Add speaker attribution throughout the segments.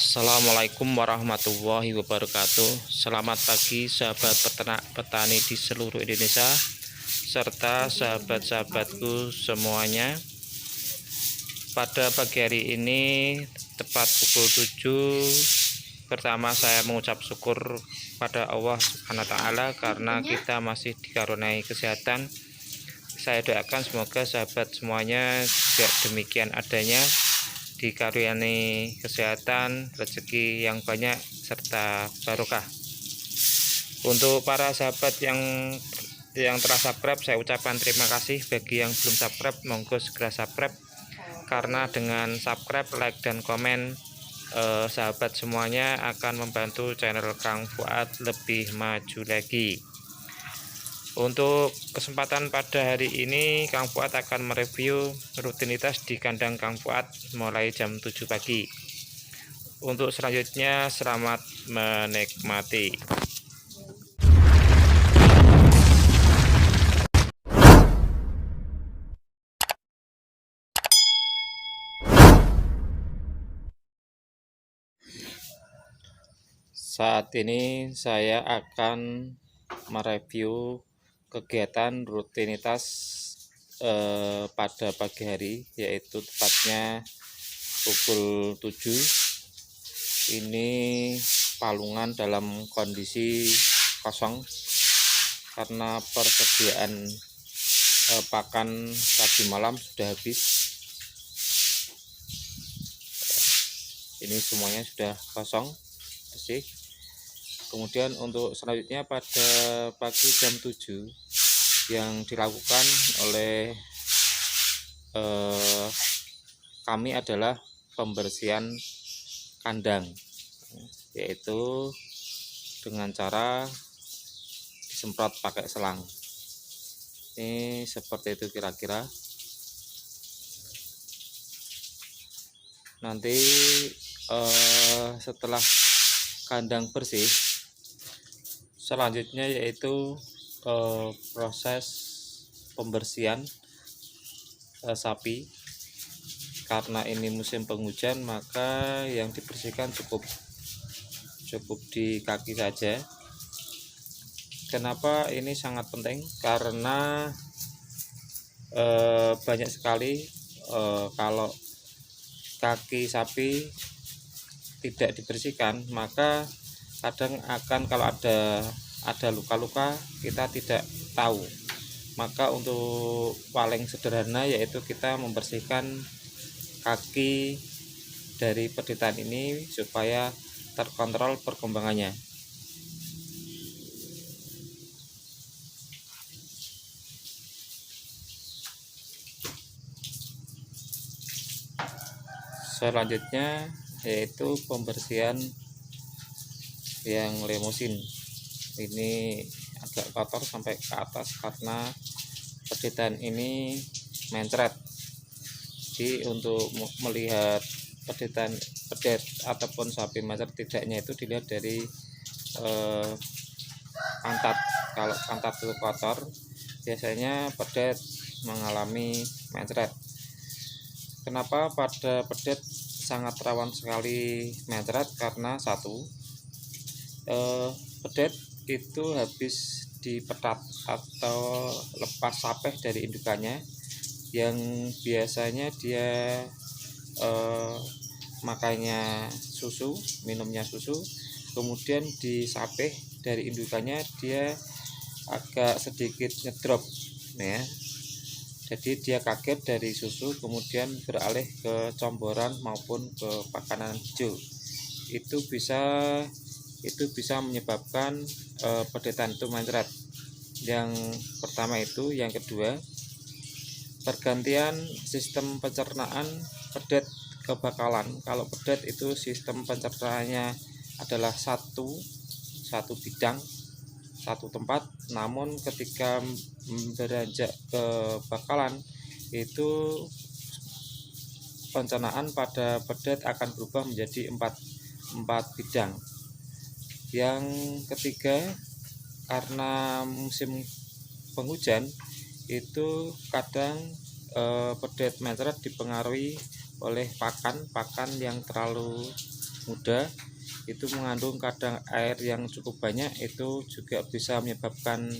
Speaker 1: Assalamualaikum warahmatullahi wabarakatuh. Selamat pagi sahabat peternak petani di seluruh Indonesia serta sahabat-sahabatku semuanya. Pada pagi hari ini tepat pukul 7, pertama saya mengucap syukur pada Allah Subhanahu wa taala karena kita masih dikaruniai kesehatan. Saya doakan semoga sahabat semuanya juga demikian adanya, dikaruniai kesehatan, rezeki yang banyak serta barokah. Untuk para sahabat yang telah subscribe, saya ucapkan terima kasih. Bagi yang belum subscribe, monggo segera subscribe, karena dengan subscribe, like dan komen sahabat semuanya akan membantu channel Kang Fuad lebih maju lagi. Untuk kesempatan pada hari ini, Kang Fuad akan mereview rutinitas di kandang Kang Fuad mulai jam 7 pagi. Untuk selanjutnya, selamat menikmati. Saat ini saya akan mereview kegiatan rutinitas pada pagi hari, yaitu tepatnya pukul 7. Ini palungan dalam kondisi kosong karena persediaan pakan tadi malam sudah habis. Ini semuanya sudah kosong bersih. Kemudian untuk selanjutnya pada pagi jam 7 yang dilakukan oleh kami adalah pembersihan kandang, yaitu dengan cara disemprot pakai selang. Ini seperti itu kira-kira. Nanti setelah kandang bersih, selanjutnya yaitu proses pembersihan sapi. Karena ini musim penghujan, maka yang dibersihkan cukup di kaki saja. Kenapa ini sangat penting? Karena banyak sekali kalau kaki sapi tidak dibersihkan, maka kadang akan kalau ada luka-luka kita tidak tahu. Maka untuk paling sederhana yaitu kita membersihkan kaki dari peditan ini supaya terkontrol perkembangannya. Selanjutnya yaitu pembersihan yang lemosin. Ini agak kotor sampai ke atas karena peditan ini mencret. Jadi untuk melihat pedet ataupun sapi mencret tidaknya itu dilihat dari pantat. Kalau pantat itu kotor, biasanya pedet mengalami mencret. Kenapa pada pedet sangat rawan sekali mencret? Karena satu, pedet itu habis dipetat atau lepas sapeh dari indukannya, yang biasanya dia makanya susu, minumnya susu, kemudian disapeh dari indukannya dia agak sedikit ngedrop ya. Jadi dia kaget dari susu kemudian beralih ke comboran maupun ke pakanan hijau. Itu bisa menyebabkan pedetan itu mencret. Yang pertama itu. Yang kedua, pergantian sistem pencernaan pedet ke bakalan. Kalau pedet itu sistem pencernaannya adalah satu bidang, satu tempat, namun ketika beranjak ke bakalan itu pencernaan pada pedet akan berubah menjadi empat bidang. Yang ketiga, karena musim penghujan itu kadang pedet mencret dipengaruhi oleh pakan yang terlalu muda itu mengandung kadar air yang cukup banyak, itu juga bisa menyebabkan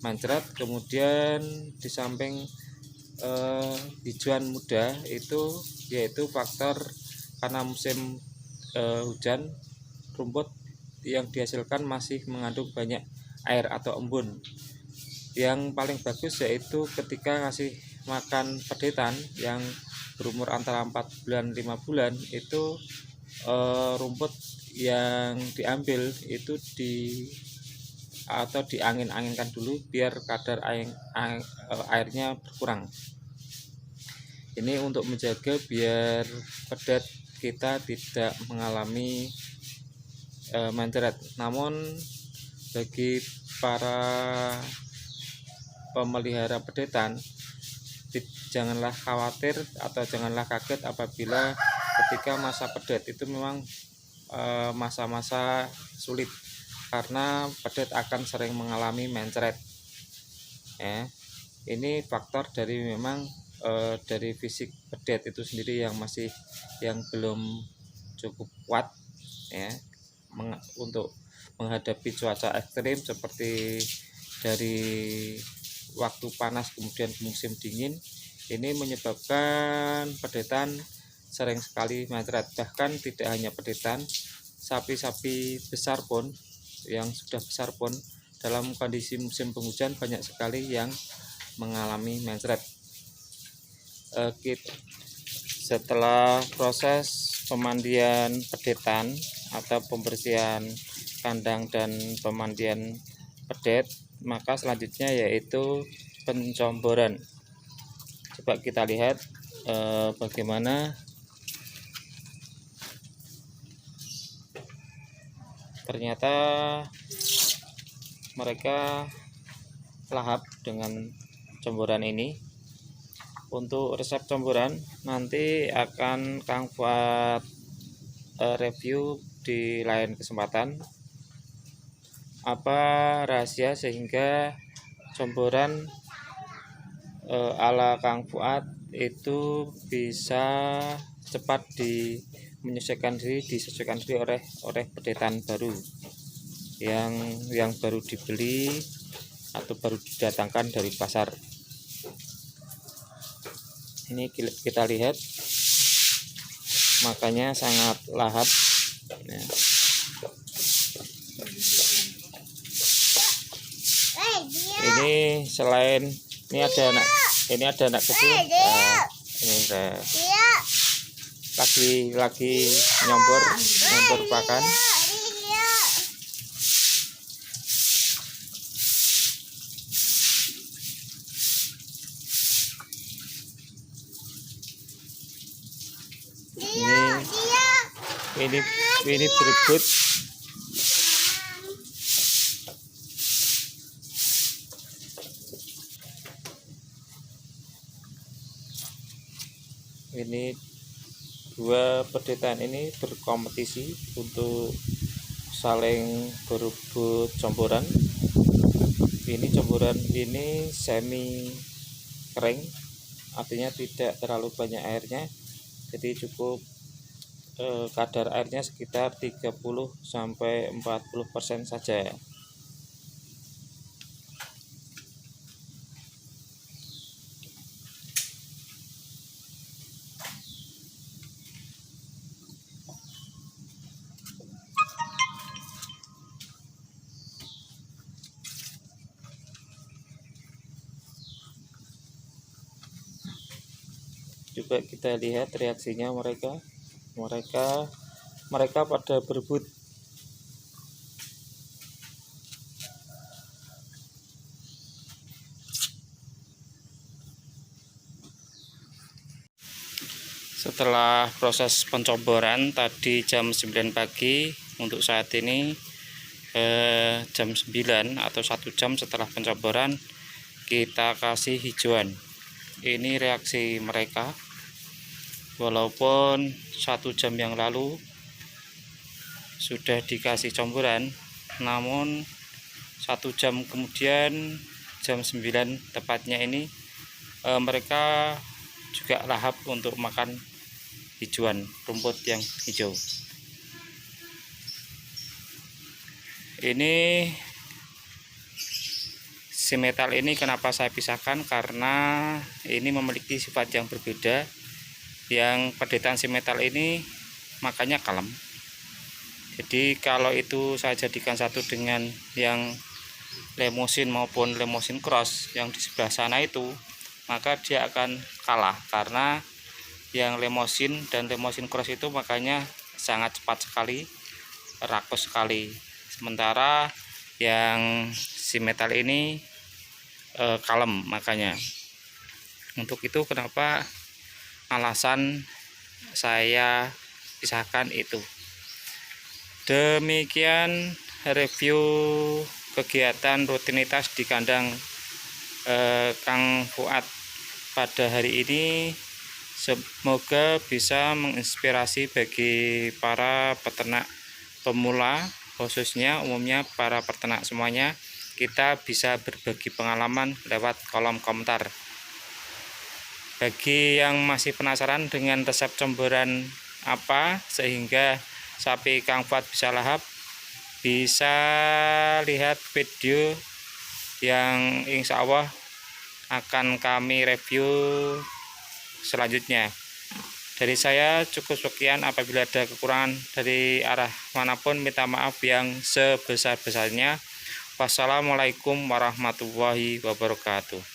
Speaker 1: mencret. Kemudian di samping hijauan muda itu yaitu faktor karena musim hujan, rumput yang dihasilkan masih mengandung banyak air atau embun. Yang paling bagus yaitu ketika ngasih makan pedetan yang berumur antara 4 bulan 5 bulan itu rumput yang diambil itu diangin-anginkan dulu biar kadar airnya berkurang. Ini untuk menjaga biar pedet kita tidak mengalami mencret. Namun bagi para pemelihara pedetan, janganlah khawatir atau janganlah kaget apabila ketika masa pedet itu memang masa-masa sulit, karena pedet akan sering mengalami mencret. Ini faktor dari memang dari fisik pedet itu sendiri yang belum cukup kuat untuk menghadapi cuaca ekstrim seperti dari waktu panas kemudian musim dingin. Ini menyebabkan pedetan sering sekali mencret. Bahkan tidak hanya pedetan, sapi-sapi besar pun, yang sudah besar pun dalam kondisi musim penghujan banyak sekali yang mengalami mencret. Setelah proses pemandian pedetan atau pembersihan kandang dan pemandian pedet, maka selanjutnya yaitu pencomboran. Coba kita lihat bagaimana ternyata mereka lahap dengan comboran ini. Untuk resep comboran nanti akan Kang buat review di lain kesempatan, apa rahasia sehingga comboran ala Kang Fuad itu bisa cepat disesuaikan diri oleh pedetan baru yang baru dibeli atau baru didatangkan dari pasar. Ini kita lihat, makanya sangat lahap. Ini selain ini ada anak kecil. Ini lagi nyombor pakan. Ini berebut. Ini dua pedetan ini berkompetisi untuk saling berebut comboran. Ini comboran ini semi kering, artinya tidak terlalu banyak airnya, jadi cukup kadar airnya sekitar 30-40% saja. Coba kita lihat reaksinya mereka pada berebut. Setelah proses pencomboran tadi jam 9 pagi, untuk saat ini jam 9 atau 1 jam setelah pencomboran kita kasih hijauan. Ini reaksi mereka. Walaupun 1 jam yang lalu sudah dikasih comboran, namun 1 jam kemudian jam 9 tepatnya ini mereka juga lahap untuk makan hijauan rumput yang hijau. Ini si metal ini kenapa saya pisahkan, karena ini memiliki sifat yang berbeda. Yang pedetan si metal ini makanya kalem. Jadi kalau itu saya jadikan satu dengan yang lemosin maupun lemosin cross yang di sebelah sana itu, maka dia akan kalah, karena yang lemosin dan lemosin cross itu makanya sangat cepat sekali, rakus sekali. Sementara yang si metal ini kalem. Makanya untuk itu kenapa alasan saya pisahkan itu. Demikian review kegiatan rutinitas di kandang Kang Fuad pada hari ini. Semoga bisa menginspirasi bagi para peternak pemula, khususnya umumnya para peternak semuanya. Kita bisa berbagi pengalaman lewat kolom komentar. Bagi yang masih penasaran dengan resep comboran apa sehingga sapi Kang Fuad bisa lahap, bisa lihat video yang insya Allah akan kami review selanjutnya. Dari saya cukup sekian. Apabila ada kekurangan dari arah manapun, minta maaf yang sebesar-besarnya. Wassalamualaikum warahmatullahi wabarakatuh.